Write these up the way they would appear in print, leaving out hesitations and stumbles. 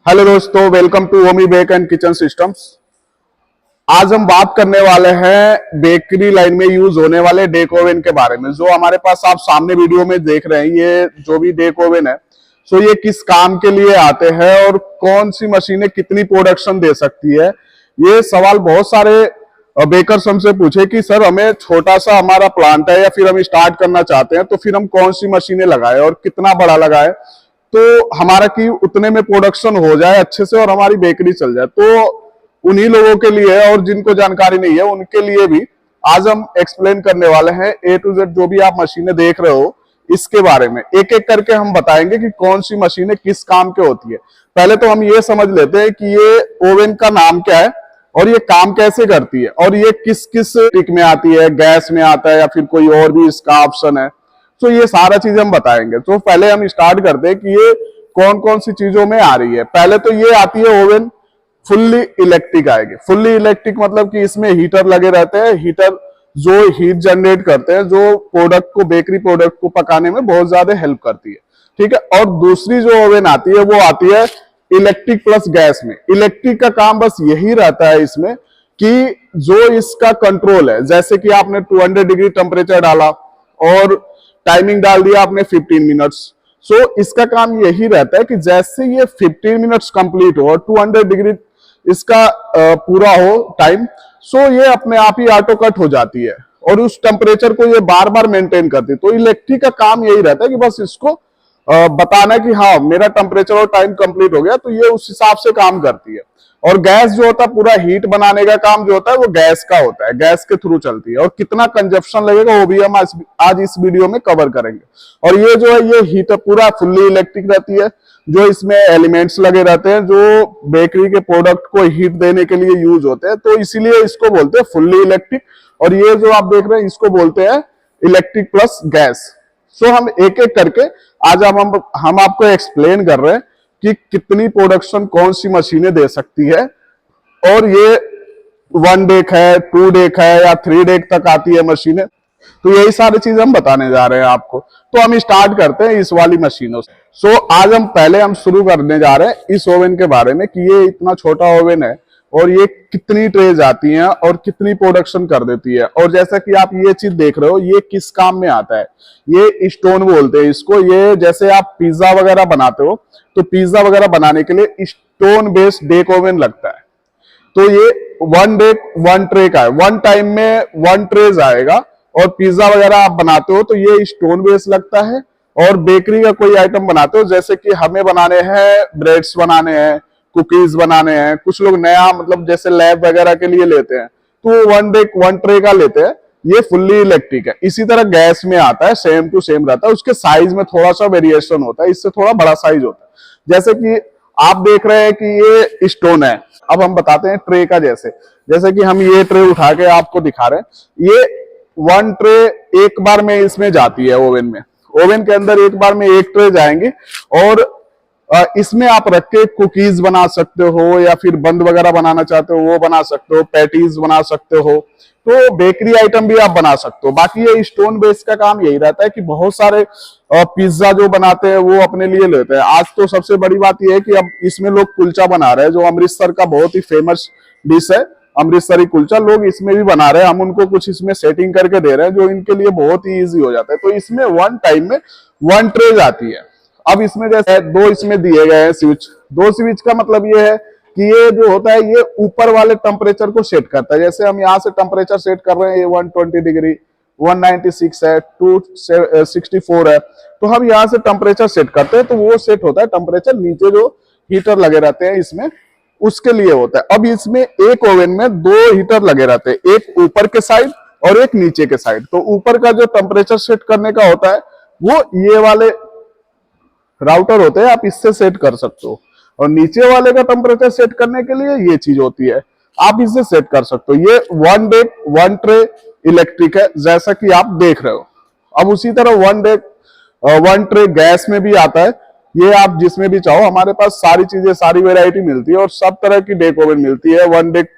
Hello दोस्तों, welcome to Omi bake and kitchen systems. आज हम बात करने वाले हैं बेकरी लाइन में यूज होने वाले डेक ओवन के बारे में। जो हमारे पास आप सामने वीडियो में देख रहे हैं, ये जो भी डेक ओवन है, सो ये किस काम के लिए आते हैं और कौन सी मशीनें कितनी प्रोडक्शन दे सकती है। ये सवाल बहुत सारे बेकर्स हमसे पूछे कि सर हमें छोटा सा हमारा प्लांट है या फिर हम स्टार्ट करना चाहते हैं, तो फिर हम कौन सी मशीनें लगाए और कितना बड़ा लगाए तो हमारा की उतने में प्रोडक्शन हो जाए अच्छे से और हमारी बेकरी चल जाए। तो उन्हीं लोगों के लिए और जिनको जानकारी नहीं है उनके लिए भी आज हम एक्सप्लेन करने वाले हैं ए टू जेड जो भी आप मशीनें देख रहे हो इसके बारे में एक एक करके हम बताएंगे कि कौन सी मशीनें किस काम के होती है। पहले तो हम ये समझ लेते हैं कि ये ओवन का नाम क्या है और ये काम कैसे करती है और ये किस किस टिक में आती है, गैस में आता है या फिर कोई और भी इसका ऑप्शन है। तो ये सारा चीज हम बताएंगे। तो पहले हम स्टार्ट करते हैं कि ये कौन कौन सी चीजों में आ रही है। पहले तो ये आती है ओवन फुल्ली इलेक्ट्रिक आएगी। फुल्ली इलेक्ट्रिक मतलब कि इसमें हीटर लगे रहते हैं, हीटर जो हीट जनरेट करते हैं, जो प्रोडक्ट को, बेकरी प्रोडक्ट को पकाने में बहुत ज्यादा हेल्प करती है। ठीक है। और दूसरी जो ओवन आती है वो आती है इलेक्ट्रिक प्लस गैस में। इलेक्ट्रिक का काम बस यही रहता है इसमें कि जो इसका कंट्रोल है, जैसे कि आपने 200 डिग्री टेम्परेचर डाला और टाइमिंग डाल दिया आपने 15 मिनट्स। सो इसका काम यही रहता है कि जैसे ये 15 मिनट्स कंप्लीट हो और 200 डिग्री इसका पूरा हो टाइम, सो ये अपने आप ही ऑटो कट हो जाती है और उस टेम्परेचर को ये बार बार मेंटेन करती है। तो इलेक्ट्रिक का काम यही रहता है कि बस इसको बताना है कि हाँ मेरा टेम्परेचर और टाइम कंप्लीट हो गया, तो ये उस हिसाब से काम करती है। और गैस जो होता है, पूरा हीट बनाने का काम जो होता है वो गैस का होता है, गैस के थ्रू चलती है। और कितना कंजप्शन लगेगा वो भी हम आज इस वीडियो में कवर करेंगे। और ये जो है ये हीटर पूरा फुल्ली इलेक्ट्रिक रहती है। जो इसमें एलिमेंट्स लगे रहते हैं जो बेकरी के प्रोडक्ट को हीट देने के लिए यूज होते हैं, तो इसीलिए इसको बोलते हैं फुल्ली इलेक्ट्रिक। और ये जो आप देख रहे हैं इसको बोलते हैं इलेक्ट्रिक प्लस गैस। सो हम एक एक करके आज हम आपको एक्सप्लेन कर रहे हैं कि कितनी प्रोडक्शन कौन सी मशीनें दे सकती है। और ये 1 डेक है, 2 डेक है या 3 डेक तक आती है मशीनें। तो यही सारी चीज हम बताने जा रहे हैं आपको। तो हम स्टार्ट करते हैं इस वाली मशीनों से। सो आज हम शुरू करने जा रहे हैं इस ओवन के बारे में कि ये इतना छोटा ओवन है और ये कितनी ट्रेज आती हैं और कितनी प्रोडक्शन कर देती है। और जैसा कि आप ये चीज देख रहे हो, ये किस काम में आता है, ये स्टोन बोलते हैं इसको। ये जैसे आप पिज्जा वगैरह बनाते हो तो पिज्जा वगैरह बनाने के लिए स्टोन बेस्ड डेक ओवन लगता है। तो ये 1 डेक 1 ट्रे का है, 1 टाइम में 1 ट्रेज आएगा। और पिज्जा वगैरह आप बनाते हो तो ये स्टोन बेस लगता है। और बेकरी का कोई आइटम बनाते हो, जैसे कि हमें बनाने हैं ब्रेड्स बनाने हैं, कुकीज बनाने हैं, कुछ लोग नया मतलब जैसे लैब वगैरह के लिए लेते हैं तो 1 डेक 1 ट्रे का लेते हैं। ये फुल्ली इलेक्ट्रिक है। इसी तरह गैस में आता है, सेम टू सेम रहता है, उसके साइज में थोड़ा सा वेरिएशन होता है, इससे थोड़ा बड़ा साइज होता है। जैसे कि आप देख रहे हैं कि ये स्टोन है। अब हम बताते हैं ट्रे का। जैसे कि हम ये ट्रे उठा के आपको दिखा रहे हैं। ये 1 ट्रे एक बार में इसमें जाती है ओवन में। ओवन के अंदर एक बार में 1 ट्रे जाएंगे और इसमें आप रख के कुकीज बना सकते हो या फिर बंद वगैरह बनाना चाहते हो वो बना सकते हो, पैटीज बना सकते हो, तो बेकरी आइटम भी आप बना सकते हो। बाकी ये स्टोन बेस का काम यही रहता है कि बहुत सारे पिज्जा जो बनाते हैं वो अपने लिए लेते हैं। आज तो सबसे बड़ी बात यह है कि अब इसमें लोग कुलचा बना रहे हैं, जो अमृतसर का बहुत ही फेमस डिश है, अमृतसरी कुलचा। लोग इसमें भी बना रहे हैं, हम उनको कुछ इसमें सेटिंग करके दे रहे हैं जो इनके लिए बहुत ही ईजी हो जाता है। तो इसमें 1 टाइम में 1 ट्रेज आती है। अब इसमें जैसे 2 इसमें दिए गए हैं स्विच। 2 स्विच का मतलब ये है कि ये जो होता है ये ऊपर वाले टेम्परेचर को सेट करता है। जैसे हम यहाँ से टेम्परेचर सेट कर रहे हैं, ये 120 डिग्री, 196 है, 264 है, तो हम यहाँ से टेम्परेचर सेट करते हैं तो वो सेट होता है टेम्परेचर नीचे जो हीटर लगे रहते हैं इसमें, उसके लिए होता है। अब इसमें एक ओवन में 2 हीटर लगे रहते हैं, एक ऊपर के साइड और एक नीचे के साइड। तो ऊपर का जो टेम्परेचर सेट करने का होता है वो ये वाले राउटर होते हैं, आप इससे सेट कर सकते हो। और नीचे वाले का टेम्परेचर सेट करने के लिए ये चीज होती है, आप इससे सेट कर सकते हो। ये 1 डेक 1 ट्रे इलेक्ट्रिक है जैसा कि आप देख रहे हो। अब उसी तरह 1 डेक 1 ट्रे गैस में भी आता है। ये आप जिसमें भी चाहो, हमारे पास सारी चीजें, सारी वेराइटी मिलती है और सब तरह की डेक ओवन मिलती है। 1 deck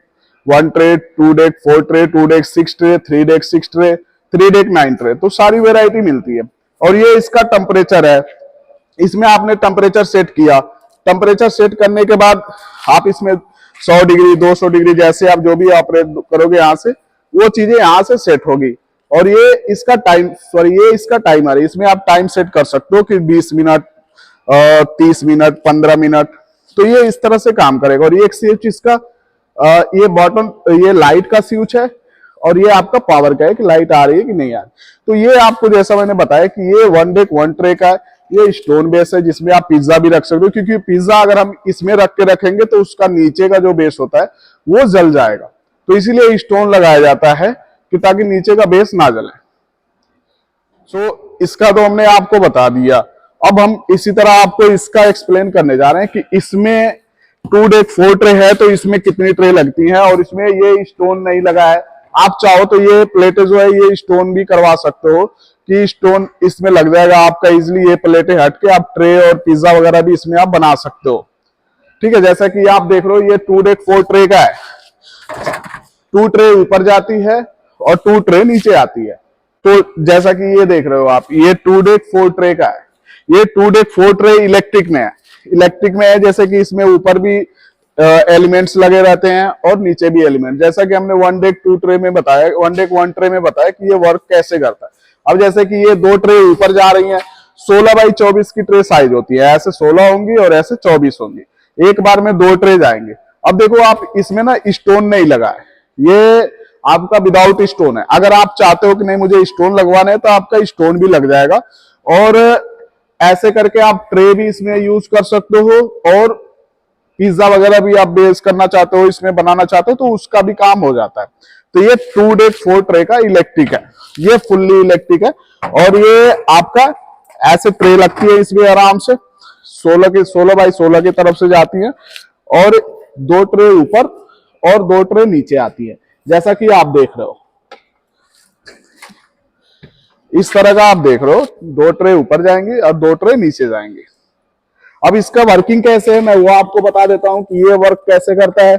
1 tray, 2 deck 4 tray, 2 deck 6 tray, 3 deck 6 tray, 3 deck 9 tray, तो सारी वेराइटी मिलती है। और ये इसका टेम्परेचर है, इसमें आपने टेम्परेचर सेट किया टेम्परेचर सेट करने के बाद आप इसमें 100 डिग्री 200 डिग्री जैसे आप जो भी ऑपरेट करोगे यहाँ से, वो चीजें यहाँ से सेट होगी। और ये इसका टाइमर है, इसमें आप टाइम सेट कर सकते हो कि 20 मिनट 30 मिनट 15 मिनट, तो ये इस तरह से काम करेगा। और ये एक स्विच इसका ये बटन, ये लाइट का स्विच है और ये आपका पावर का है कि लाइट आ रही है कि नहीं आ रही। तो ये आपको जैसा मैंने बताया कि ये वन डेक वन ट्रे का है, ये स्टोन बेस है जिसमें आप पिज्जा भी रख सकते हो, क्योंकि पिज्जा अगर हम इसमें रख के रखेंगे तो उसका नीचे का जो बेस होता है वो जल जाएगा, तो इसीलिए स्टोन लगाया जाता है कि ताकि नीचे का बेस ना जले। इसका तो हमने आपको बता दिया। अब हम इसी तरह आपको इसका एक्सप्लेन करने जा रहे हैं कि इसमें 2 डेक 4 ट्रे है तो इसमें कितनी ट्रे लगती हैं, और इसमें ये स्टोन नहीं लगा है। आप चाहो तो ये प्लेटें जो है ये स्टोन भी करवा सकते हो कि स्टोन इसमें लग जाएगा आपका इजिली, ये प्लेटें हट के आप ट्रे और पिज्जा वगैरह भी इसमें आप बना सकते हो। ठीक है, जैसा कि आप देख रहे हो ये 2 डेक 4 ट्रे का है, 2 ट्रे ऊपर जाती है और 2 ट्रे नीचे आती है। तो जैसा कि ये देख रहे हो आप, ये 2 डेक 4 ट्रे का है। ये 2 डेक 4 ट्रे इलेक्ट्रिक में है, जैसे कि इसमें ऊपर भी एलिमेंट्स लगे रहते हैं और नीचे भी एलिमेंट, जैसा कि हमने 1 डेक 2 ट्रे में बताया, 1 डेक 1 ट्रे में बताया कि ये वर्क कैसे करता है। अब जैसे कि ये 2 ट्रे ऊपर जा रही हैं, 16 बाई 24 की ट्रे साइज होती है, ऐसे 16 होंगी और ऐसे 24 होंगी, एक बार में 2 ट्रे जाएंगे। अब देखो आप इसमें ना स्टोन नहीं लगा है, ये आपका विदाउट स्टोन है। अगर आप चाहते हो कि नहीं मुझे स्टोन लगवाना है तो आपका स्टोन भी लग जाएगा, और ऐसे करके आप ट्रे भी इसमें यूज कर सकते हो, और पिज्जा वगैरह भी आप बेस करना चाहते हो, इसमें बनाना चाहते हो तो उसका भी काम हो जाता है। तो ये 2 डेक 4 ट्रे का इलेक्ट्रिक है, ये फुल्ली इलेक्ट्रिक है। और ये आपका ऐसे ट्रे लगती है इसमें आराम से, 16 बाई 16 की तरफ से जाती है, और 2 ट्रे ऊपर और 2 ट्रे नीचे आती है, जैसा कि आप देख रहे हो। इस तरह का आप देख रहे हो, 2 ट्रे ऊपर जाएंगे और 2 ट्रे नीचे जाएंगे। अब इसका वर्किंग कैसे है मैं वो आपको बता देता हूं कि ये वर्क कैसे करता है।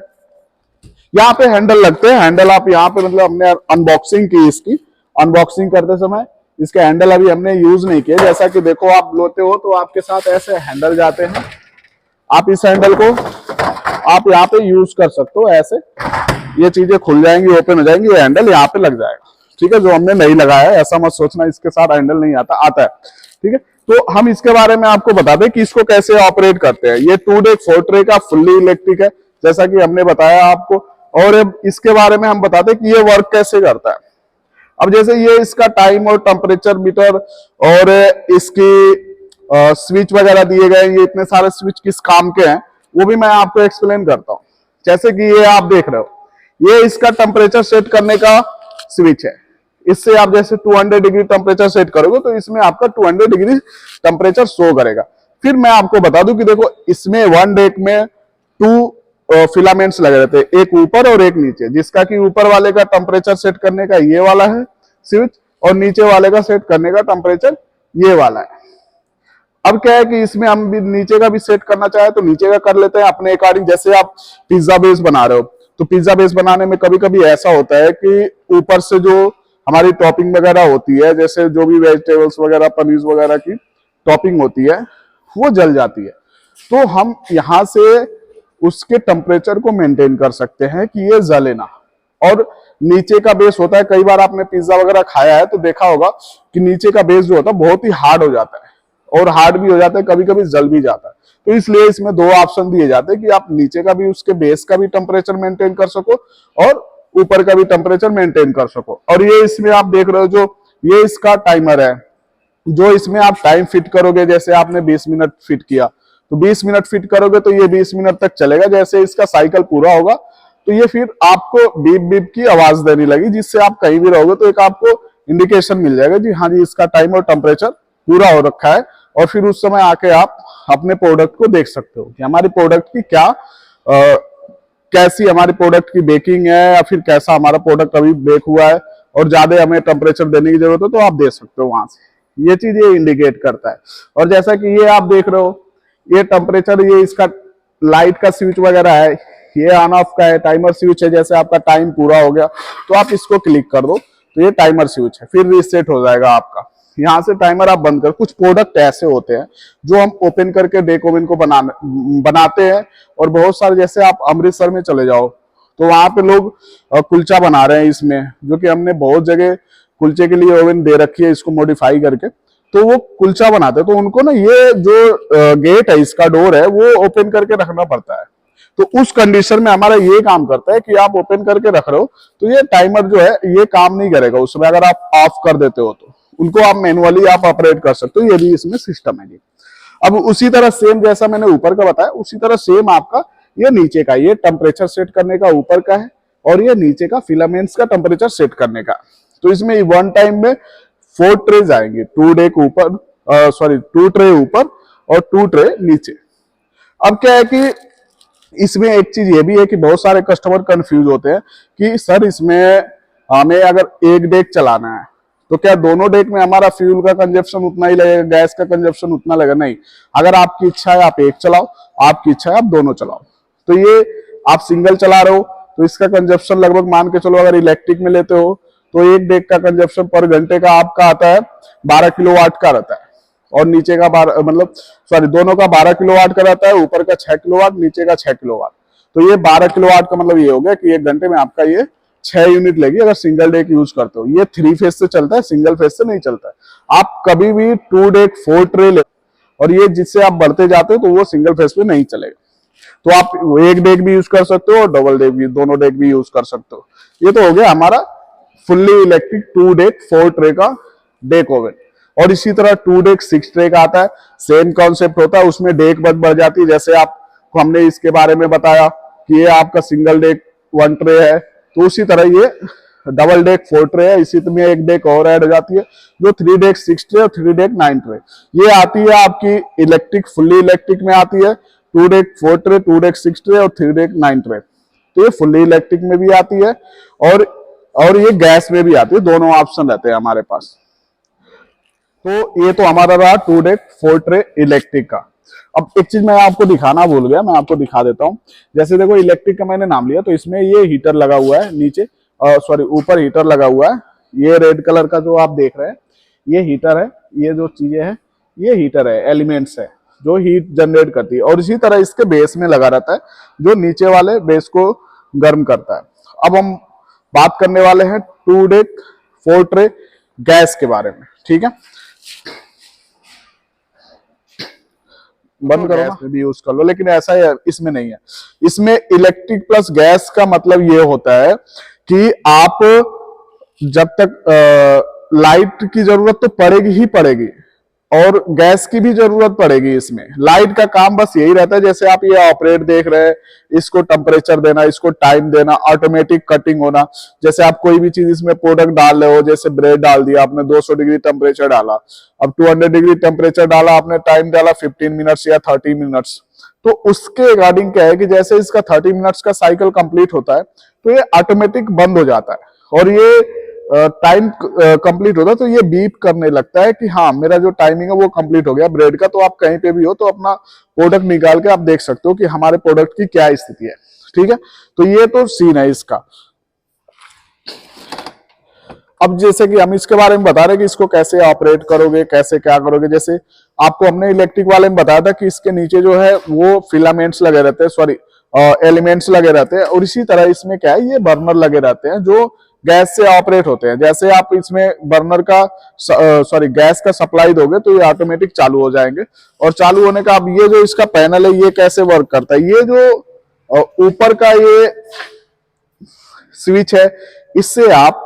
यहाँ पे हैंडल लगते हैं, हैंडल आप यहाँ पे, मतलब हमने अनबॉक्सिंग की, इसकी अनबॉक्सिंग करते समय इसके हैंडल अभी हमने यूज नहीं किए। जैसा कि देखो आप लोते हो तो आपके साथ ऐसे हैंडल जाते हैं, आप इस हैंडल को आप यहाँ पे यूज कर सकते हो, ऐसे ये चीजें खुल जाएंगी, ओपन हो जाएंगी, ये हैंडल यहाँ पे लग जाएगा। ठीक है, जो हमने नहीं लगाया है ऐसा मत सोचना इसके साथ हैंडल नहीं आता है। ठीक है, तो हम इसके बारे में आपको बता दें कि इसको कैसे ऑपरेट करते हैं। ये 2 डेक 4 ट्रे का फुल्ली इलेक्ट्रिक है, जैसा कि हमने बताया आपको, और अब इसके बारे में हम बताते हैं कि ये वर्क कैसे करता है। अब जैसे ये इसका टाइम और टेम्परेचर मीटर और इसकी स्विच वगैरह दिए गए, ये इतने सारे स्विच किस काम के हैं वो भी मैं आपको एक्सप्लेन करता हूं। जैसे कि ये आप देख रहे हो, ये इसका टेम्परेचर सेट करने का स्विच है। इससे आप जैसे 200 डिग्री टेम्परेचर सेट करोगे तो इसमें आपका 200 डिग्री टेम्परेचर शो करेगा। फिर मैं आपको बता दूं कि देखो इसमें 1 डेक में 2 फिलामेंट्स लगे रहते हैं, एक ऊपर और एक नीचे, जिसका कि ऊपर वाले का टेम्परेचर सेट करने का ये वाला है स्विच, और नीचे वाले का सेट करने का टेम्परेचर ये वाला है। अब क्या है कि इसमें हम भी नीचे का भी सेट करना चाहे तो नीचे का कर लेते हैं अपने अकॉर्डिंग। जैसे आप पिज्जा बेस बना रहे हो तो पिज्जा बेस बनाने में कभी कभी ऐसा होता है कि ऊपर से जो हमारी टॉपिंग वगैरह होती है, जैसे जो भी वेजिटेबल्स वगैरह पनीर वगैरह की टॉपिंग होती है वो जल जाती है, तो हम यहाँ से उसके टेम्परेचर को मेंटेन कर सकते हैं कि ये जले ना। और नीचे का बेस होता है, कई बार आपने पिज्जा वगैरह खाया है तो देखा होगा कि नीचे का बेस जो होता है बहुत ही हार्ड हो जाता है, और हार्ड भी हो जाता है, कभी कभी जल भी जाता है। तो इसलिए इसमें 2 ऑप्शन दिए जाते हैं कि आप नीचे का भी उसके बेस का भी टेम्परेचर मेंटेन कर सको और ऊपर का भी टेम्परेचर मेंटेन कर सको। और ये इसमें आप देख रहे हो जो ये इसका टाइमर है, जो इसमें आप टाइम फिट करोगे, जैसे आपने 20 मिनट फिट किया तो 20 मिनट फिट करोगे तो ये 20 मिनट तक चलेगा। जैसे इसका साइकिल पूरा होगा तो ये फिर आपको बीप बीप की आवाज देने लगी, जिससे आप कहीं भी रहोगे तो एक आपको इंडिकेशन मिल जाएगा जी हाँ जी इसका टाइम और टेम्परेचर पूरा हो रखा है। और फिर उस समय आके आप अपने प्रोडक्ट को देख सकते हो कि हमारी प्रोडक्ट की क्या कैसी हमारी प्रोडक्ट की बेकिंग है, या फिर कैसा हमारा प्रोडक्ट अभी बेक हुआ है, और ज्यादा हमें टेम्परेचर देने की जरूरत है तो आप दे सकते हो वहां से। ये चीज ये इंडिकेट करता है। और जैसा कि ये आप देख रहे हो, ये टेम्परेचर, ये इसका लाइट का स्विच वगैरह है, ये ऑन ऑफ का है, टाइमर स्विच है। जैसे आपका टाइम पूरा हो गया तो आप इसको क्लिक कर दो तो ये टाइमर स्विच है, फिर रीसेट हो जाएगा आपका। यहाँ से टाइमर आप बंद कर, कुछ प्रोडक्ट ऐसे होते हैं जो हम ओपन करके डेक ओवन को बनाते हैं। और बहुत सारे, जैसे आप अमृतसर में चले जाओ तो वहां पे लोग कुलचा बना रहे हैं इसमें, जो कि हमने बहुत जगह कुलचे के लिए ओवन दे रखी है इसको मॉडिफाई करके, तो वो कुलचा बनाते हैं। तो उनको ना ये जो गेट है, इसका डोर है, वो ओपन करके रखना पड़ता है। तो उस कंडीशन में हमारा ये काम करता है कि आप ओपन करके रख रहे हो तो ये टाइमर जो है ये काम नहीं करेगा उसमें, अगर आप ऑफ कर देते हो तो उनको आप मैनुअली आप ऑपरेट कर सकते हो। ये भी इसमें सिस्टम है जी। अब उसी तरह सेम जैसा मैंने ऊपर का बताया, उसी तरह सेम आपका ये नीचे का, ये टेम्परेचर सेट करने का ऊपर का है, और ये नीचे का फिलामेंट्स का टेम्परेचर सेट करने का। तो इसमें वन टाइम में 4 ट्रेज आएंगे, 2 डेक ऊपर, 2 ट्रे ऊपर और 2 ट्रे नीचे। अब क्या है कि इसमें एक चीज ये भी है कि बहुत सारे कस्टमर कंफ्यूज होते हैं कि सर इसमें हमें अगर एक डेक चलाना है तो क्या दोनों डेक में हमारा फ्यूल का कंजप्शन उतना ही लगेगा, गैस का कंजप्शन उतना लगेगा? नहीं, अगर आपकी इच्छा है आप एक चलाओ, आपकी इच्छा है आप दोनों चलाओ। तो ये आप सिंगल चला रहे हो तो इसका कंजप्शन लगभग मान के चलो, अगर इलेक्ट्रिक में लेते हो तो एक डेक का कंजप्शन पर घंटे का आपका आता है 12 किलोवाट का रहता है, और नीचे का 12 मतलब दोनों का 12 किलोवाट का रहता है, ऊपर का 6 किलोवाट, नीचे का 6 किलोवाट। तो ये 12 किलोवाट का मतलब ये हो गया कि एक घंटे में आपका ये 6 यूनिट लेगी अगर सिंगल डेक यूज करते हो। ये 3 फेज से चलता है, सिंगल फेज से नहीं चलता है। आप कभी भी 2 डेक 4 ट्रे ले, और ये जिससे आप बढ़ते जाते हो तो वो सिंगल फेज पे नहीं चलेगा। तो आप एक डेक भी यूज कर सकते हो और डबल डेक भी, दोनों डेक भी यूज कर सकते हो। ये तो हो गया हमारा फुल्ली इलेक्ट्रिक 2 डेक 4 ट्रे का डेक ओवन। और इसी तरह 2 डेक 6 ट्रे का आता है, सेम कॉन्सेप्ट होता है, उसमें डेक बढ़ जाती है। जैसे आपको हमने इसके बारे में बताया कि ये आपका सिंगल डेक 1 ट्रे है, तो उसी तरह ये डबल डेक 4 ट्रे है, इसी में एक डेक और ऐड हो जाती है जो 3 डेक 6 ट्रे और 3 डेक 9 ट्रे। ये आती है आपकी इलेक्ट्रिक, फुल्ली इलेक्ट्रिक में आती है 2 डेक 4 ट्रे, 2 डेक 6 ट्रे और 3 डेक 9 ट्रे। तो ये फुल्ली इलेक्ट्रिक में भी आती है और ये गैस में भी आती है, दोनों ऑप्शन रहते हैं हमारे पास। तो ये तो हमारा रहा 2 डेक 4 ट्रे इलेक्ट्रिक का। अब एक चीज मैं आपको दिखाना भूल गया, मैं आपको दिखा देता हूं। जैसे देखो इलेक्ट्रिक का मैंने नाम लिया, तो इसमें ये हीटर लगा हुआ है नीचे, ऊपर हीटर लगा हुआ है। ये रेड कलर का जो आप देख रहे हैं ये हीटर है, ये जो चीजें हैं ये हीटर है, एलिमेंट्स है जो हीट जनरेट करती है। और इसी तरह इसके बेस में लगा रहता है जो नीचे वाले बेस को गर्म करता है। अब हम बात करने वाले हैं 2 डेक 4 ट्रे गैस के बारे में, ठीक है। बंद करो, गैस में भी यूज कर लो, लेकिन ऐसा है इसमें नहीं है। इसमें इलेक्ट्रिक प्लस गैस का मतलब ये होता है कि आप जब तक लाइट की जरूरत तो पड़ेगी ही पड़ेगी, और गैस की भी जरूरत पड़ेगी। इसमें लाइट का काम बस यही रहता है, जैसे आप ये ऑपरेट देख रहे हैं, इसको टेम्परेचर देना, इसको टाइम देना, ऑटोमेटिक कटिंग होना। जैसे आप कोई भी चीज इसमें प्रोडक्ट डाल रहे हो, जैसे ब्रेड डाल दिया आपने, 200 डिग्री टेम्परेचर डाला, अब 200 डिग्री टेम्परेचर डाला आपने, टाइम डाला 15 मिनट्स या 30 मिनट्स। तो उसके अकॉर्डिंग क्या है कि जैसे इसका 30 मिनट्स का साइकिल कंप्लीट होता है तो ये ऑटोमेटिक बंद हो जाता है, और ये टाइम कंप्लीट होता है तो ये बीप करने लगता है कि हाँ मेरा जो टाइमिंग है वो कंप्लीट हो गया ब्रेड का। तो आप कहीं पे भी हो तो अपना प्रोडक्ट निकाल के आप देख सकते हो कि हमारे प्रोडक्ट की क्या स्थिति है, ठीक है। तो ये तो सीन है इसका। अब जैसे कि हम इसके बारे में बता रहे हैं कि इसको कैसे ऑपरेट करोगे, कैसे क्या करोगे। जैसे आपको हमने इलेक्ट्रिक वाले में बताया था कि इसके नीचे जो है वो फिलामेंट्स लगे रहते हैं, एलिमेंट्स लगे रहते हैं। और इसी तरह इसमें क्या है, ये बर्नर लगे रहते हैं जो गैस से ऑपरेट होते हैं। जैसे आप इसमें बर्नर का गैस का सप्लाई दोगे तो ये ऑटोमेटिक चालू हो जाएंगे। और चालू होने का, अब ये जो इसका पैनल है ये कैसे वर्क करता है, ये जो ऊपर का ये स्विच है, इससे आप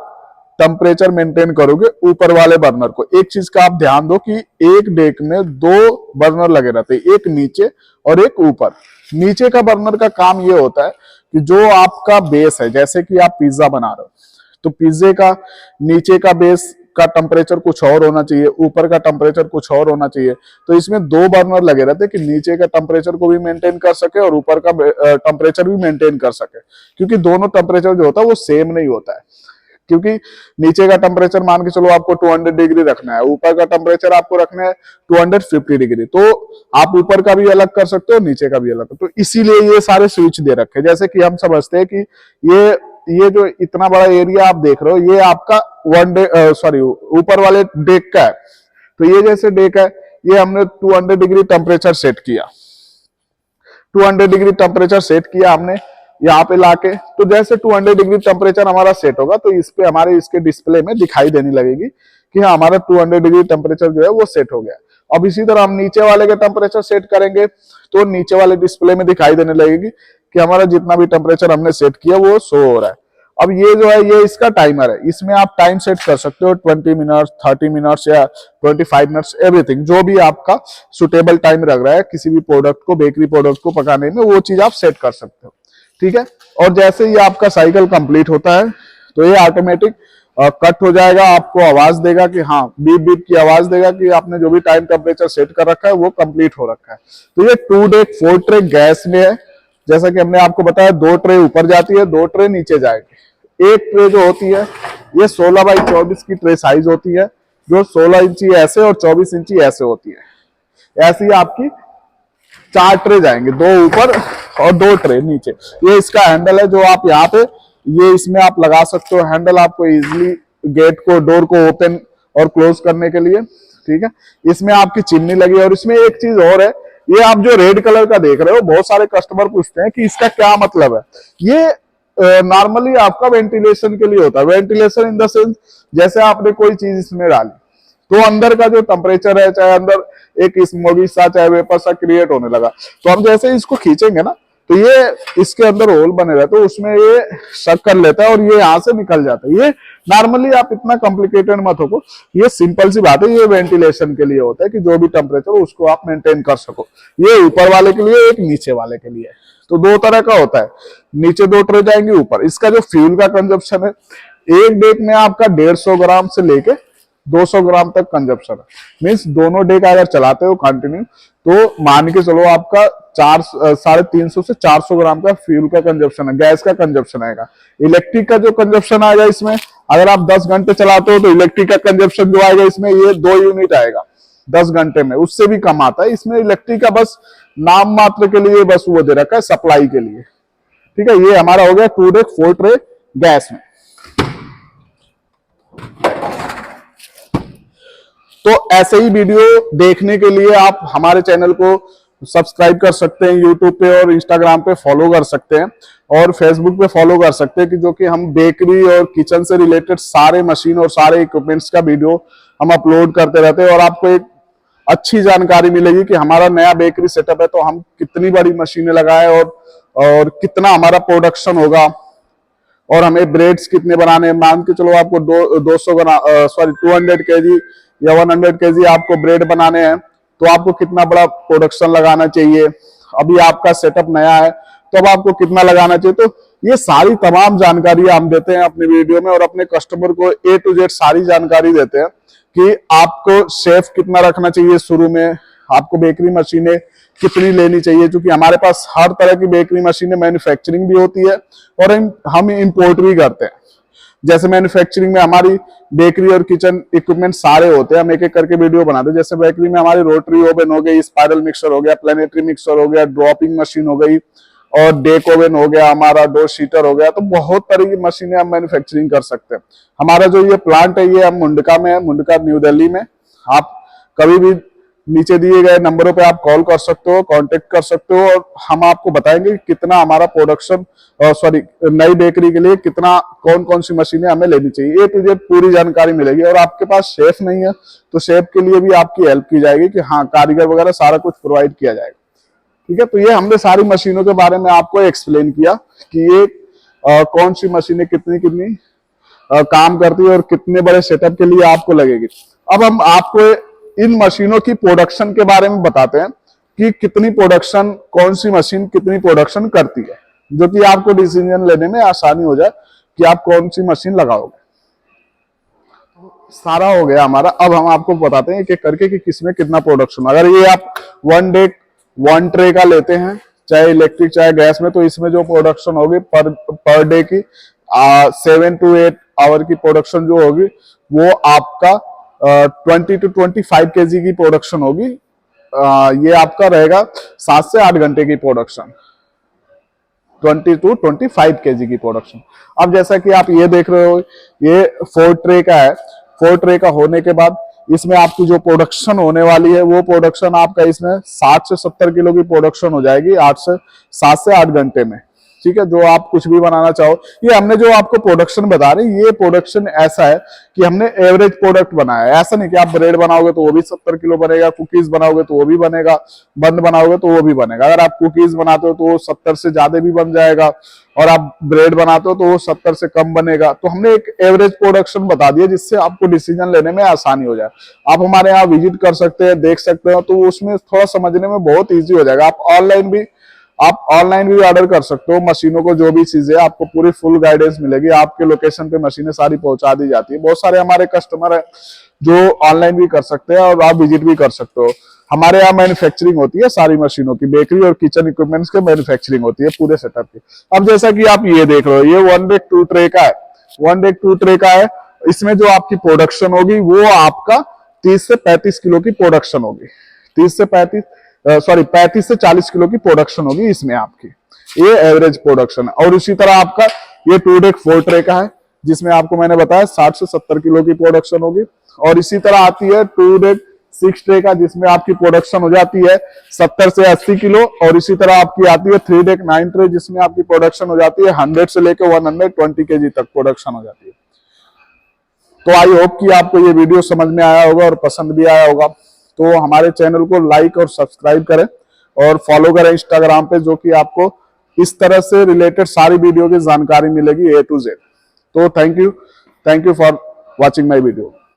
टेम्परेचर मेंटेन करोगे ऊपर वाले बर्नर को। एक चीज का आप ध्यान दो कि एक डेक में 2 बर्नर लगे रहते हैं, एक नीचे और एक ऊपर। नीचे का बर्नर का काम ये होता है कि जो आपका बेस है, जैसे कि आप पिज्जा बना रहे हो तो पिज्जे का नीचे का बेस का टेम्परेचर कुछ और होना चाहिए, ऊपर का टेम्परेचर कुछ और होना चाहिए। तो इसमें 2 बर्नर लगे रहते हैं कि नीचे का टेम्परेचर को भी मेंटेन कर सके और ऊपर का टेम्परेचर भी मेंटेन कर सके, क्योंकि दोनों टेम्परेचर जो होता है वो सेम नहीं होता है। क्योंकि नीचे का टेम्परेचर मान के चलो आपको 200 डिग्री रखना है, ऊपर का टेम्परेचर आपको रखना है 250 डिग्री, तो आप ऊपर का भी अलग कर सकते हो, नीचे का भी अलग। तो इसीलिए ये सारे स्विच दे रखे हैं। जैसे कि हम समझते हैं कि ये ये जो इतना बड़ा एरिया आप देख रहे हो, ये आपका ऊपर वाले डेक का है। तो ये जैसे डेक है, ये हमने 200 डिग्री टेम्परेचर सेट किया, 200 डिग्री टेम्परेचर सेट किया हमने यहाँ पे लाके। तो जैसे 200 डिग्री टेम्परेचर हमारा सेट होगा तो इस पे हमारे इसके डिस्प्ले में दिखाई देने लगेगी कि हाँ हमारा 200 डिग्री टेम्परेचर जो है वो सेट हो गया। अब इसी तरह हम नीचे वाले के टेम्परेचर सेट करेंगे तो नीचे वाले डिस्प्ले में दिखाई देने लगेगी कि हमारा जितना भी टेम्परेचर हमने सेट किया वो शो हो रहा है। अब ये जो है ये इसका टाइमर है, इसमें आप टाइम सेट कर सकते हो 20 मिनट्स, 30 मिनट्स या 25 मिनट्स, एवरीथिंग जो भी आपका सुटेबल टाइम लग रहा है किसी भी प्रोडक्ट को, बेकरी प्रोडक्ट को पकाने में, वो चीज आप सेट कर सकते हो। ठीक है। और जैसे ही आपका साइकिल कंप्लीट होता है तो ये ऑटोमेटिक कट हो जाएगा, आपको आवाज देगा कि हाँ बीप बीप की आवाज देगा कि आपने जो भी टाइम टेम्परेचर सेट कर रखा है वो कंप्लीट हो रखा है। तो ये 2 डेक 4 ट्रे गैस में है। जैसा कि हमने आपको बताया 2 ट्रे ऊपर जाती है, 2 ट्रे नीचे जाएगी। एक ट्रे जो होती है ये 16 बाई 24 की ट्रे साइज होती है, जो 16 इंची ऐसे और 24 इंची ऐसे होती है। ऐसी आपकी 4 ट्रे जाएंगे, 2 ऊपर और 2 ट्रे नीचे। ये इसका हैंडल है जो आप यहाँ पे ये इसमें आप लगा सकते हो। हैंडल आपको इजीली गेट को, डोर को ओपन और क्लोज करने के लिए। ठीक है। इसमें आपकी चिमनी लगी है। और इसमें एक चीज और है, ये आप जो रेड कलर का देख रहे हो, बहुत सारे कस्टमर पूछते हैं कि इसका क्या मतलब है। ये नॉर्मली आपका वेंटिलेशन के लिए होता है। वेंटिलेशन इन द सेंस जैसे आपने कोई चीज इसमें डाली तो अंदर का जो टेम्परेचर है, चाहे अंदर एक स्मोगी सा चाहे वेपर सा क्रिएट होने लगा, तो हम जैसे इसको खींचेंगे ना तो ये इसके अंदर होल बने रहते तो उसमें ये शक कर लेता है और ये यहाँ से निकल जाता है। ये नॉर्मली आप इतना कॉम्प्लिकेटेड मत हो, ये सिंपल सी बात है। ये वेंटिलेशन के लिए होता है कि जो भी टेम्परेचर उसको आप मेंटेन कर सको। ये ऊपर वाले के लिए, एक नीचे वाले के लिए। तो 2 तरह का होता है, नीचे 2 ट्रे जाएंगे, ऊपर। इसका जो फ्यूल का कंजप्शन है, एक डेक में आपका 150 ग्राम से लेके 200 ग्राम तक कंजप्शन है। मीन्स दोनों डेक अगर चलाते हो कंटिन्यू तो मान के चलो आपका 350 से 400 ग्राम का फ्यूल का कंजप्शन है, गैस का कंजप्शन आएगा। इलेक्ट्रिक का जो कंजप्शन आएगा इसमें, अगर आप 10 घंटे चलाते हो तो इलेक्ट्रिक का कंजप्शन जो आएगा इसमें ये 2 यूनिट आएगा 10 घंटे में, उससे भी कम आता है। इसमें इलेक्ट्रिक का बस नाम मात्र के लिए बस वो दे रखा है, सप्लाई के लिए। ठीक है। ये हमारा हो गया 2 डेक 4 ट्रे गैस में। तो ऐसे ही वीडियो देखने के लिए आप हमारे चैनल को सब्सक्राइब कर सकते हैं, यूट्यूब पे और इंस्टाग्राम पे फॉलो कर सकते हैं और फेसबुक पे फॉलो कर सकते हैं कि जो कि हम बेकरी और किचन से रिलेटेड सारे मशीन और सारे इक्विपमेंट्स का वीडियो हम अपलोड करते रहते हैं। और आपको एक अच्छी जानकारी मिलेगी कि हमारा नया बेकरी सेटअप है तो हम कितनी बड़ी मशीनें लगाए और कितना हमारा प्रोडक्शन होगा और हमें ब्रेड्स कितने बनाने हैं। मान के चलो आपको 200 केजी या 100 केजी आपको ब्रेड बनाने हैं तो आपको कितना बड़ा प्रोडक्शन लगाना चाहिए। अभी आपका सेटअप नया है तो अब आपको कितना लगाना चाहिए। तो ये सारी तमाम जानकारी हम देते हैं अपने वीडियो में और अपने कस्टमर को A to Z सारी जानकारी देते हैं कि आपको शेफ कितना रखना चाहिए शुरू में, आपको बेकरी मशीनें कितनी लेनी चाहिए, क्योंकि हमारे पास हर तरह की बेकरी मशीनें मैन्युफैक्चरिंग भी होती है और हम इंपोर्ट भी करते हैं। जैसे मैन्युफैक्चरिंग में हमारी बेकरी और किचन इक्विपमेंट सारे होते हैं, हम एक एक करके वीडियो बनाते हैं। जैसे बेकरी में हमारी रोटरी ओवन हो गई, स्पाइरल मिक्सर हो गया, प्लेनेटरी मिक्सर हो गया, ड्रॉपिंग मशीन हो गई और डेक ओवन हो गया, हमारा डो शीटर हो गया। तो बहुत तरह की मशीनें हम मैन्युफैक्चरिंग कर सकते हैं। हमारा जो ये प्लांट है ये हम मुंडका में है, मुंडका न्यू दिल्ली में। आप कभी भी नीचे दिए गए नंबरों पे आप कॉल कर सकते हो, कांटेक्ट कर सकते हो और हम आपको बताएंगे कि कितना हमारा प्रोडक्शन नई बेकरी के लिए कितना कौन कौन सी मशीनें हमें लेनी चाहिए। A to Z पूरी जानकारी मिलेगी। और आपके पास शेफ नहीं है तो शेफ के लिए भी आपकी हेल्प की जाएगी कि हाँ कारीगर वगैरह सारा कुछ प्रोवाइड किया जाएगा। ठीक है। तो ये हमने सारी मशीनों के बारे में आपको एक्सप्लेन किया कि ये कौन सी मशीनें कितनी कितनी काम करती है और कितने बड़े सेटअप के लिए आपको लगेगी। अब हम आपको इन मशीनों की प्रोडक्शन के बारे में बताते हैं कि कितनी प्रोडक्शन, कौन सी मशीन कितनी प्रोडक्शन करती है, जो कि आपको डिसीजन लेने में आसानी हो जाए कि आप कौन सी मशीन लगाओगे। सारा हो गया हमारा। अब हम आपको बताते हैं एक करके कि किसमें कितना प्रोडक्शन। अगर ये आप 1 डे 1 ट्रे का लेते हैं, चाहे इलेक्ट्रिक चाहे गैस में, तो इसमें जो प्रोडक्शन होगी पर डे की 7 to 8 आवर की प्रोडक्शन जो होगी वो आपका 20 to 25 केजी की प्रोडक्शन होगी। ये आपका रहेगा 7 से 8 घंटे की प्रोडक्शन। 20 to 25 kg की प्रोडक्शन। अब जैसा कि आप ये देख रहे हो, ये 4 ट्रे का है। 4 ट्रे का होने के बाद इसमें आपकी जो प्रोडक्शन होने वाली है वो प्रोडक्शन आपका इसमें 60 से 70 किलो की प्रोडक्शन हो जाएगी 7 से 8 घंटे में। ठीक है, जो आप कुछ भी बनाना चाहो। ये हमने जो आपको प्रोडक्शन बता रहे हैं, ये प्रोडक्शन ऐसा है कि हमने एवरेज प्रोडक्ट बनाया है। ऐसा नहीं कि आप ब्रेड बनाओगे तो वो भी 70 किलो बनेगा, कुकीज बनाओगे तो वो भी बनेगा, बंद बनाओगे तो वो भी बनेगा। अगर आप कुकीज बनाते हो तो वो 70 से ज्यादा भी बन जाएगा, और आप ब्रेड बनाते हो तो वो 70 से कम बनेगा। तो हमने एक एवरेज प्रोडक्शन बता दिया जिससे आपको डिसीजन लेने में आसानी हो जाए। आप हमारे यहाँ विजिट कर सकते हैं, देख सकते हो, तो उसमें थोड़ा समझने में बहुत ईजी हो जाएगा। आप ऑनलाइन भी ऑर्डर कर सकते हो मशीनों को, जो भी चीजें आपको पूरी फुल गाइडेंस मिलेगी। आपके लोकेशन पे मशीनें सारी पहुंचा दी जाती है। बहुत सारे हमारे कस्टमर है जो ऑनलाइन भी कर सकते हैं और आप विजिट भी कर सकते हो। हमारे यहाँ मैन्युफैक्चरिंग होती है सारी मशीनों की, बेकरी और किचन इक्विपमेंट्स के मैन्युफैक्चरिंग होती है पूरे सेटअप की। अब जैसा कि आप ये देख रहे हो, ये 1 डेक 2 ट्रे का है। 1 डेक 2 ट्रे का है। इसमें जो आपकी प्रोडक्शन होगी वो आपका 30 से 35 किलो की प्रोडक्शन होगी। 35 से 40 किलो की प्रोडक्शन होगी इसमें आपकी। ये एवरेज प्रोडक्शन है। और इसी तरह आपका ये 2 डेक 4 ट्रे का है, जिसमें आपको मैंने बताया 60 से 70 किलो की प्रोडक्शन होगी। और इसी तरह आती है 2 डेक 6 ट्रे का, जिसमें आपकी प्रोडक्शन हो जाती है 70 से 80 किलो। और इसी तरह आपकी आती है 3 डेक 9 ट्रे, जिसमें आपकी प्रोडक्शन हो जाती है 100 से लेकर 120 केजी तक प्रोडक्शन हो जाती है। तो आई होप कि आपको ये वीडियो समझ में आया होगा और पसंद भी आया होगा। तो हमारे चैनल को लाइक और सब्सक्राइब करें और फॉलो करें इंस्टाग्राम पे, जो कि आपको इस तरह से रिलेटेड सारी वीडियो की जानकारी मिलेगी A to Z। तो thank you for watching my video.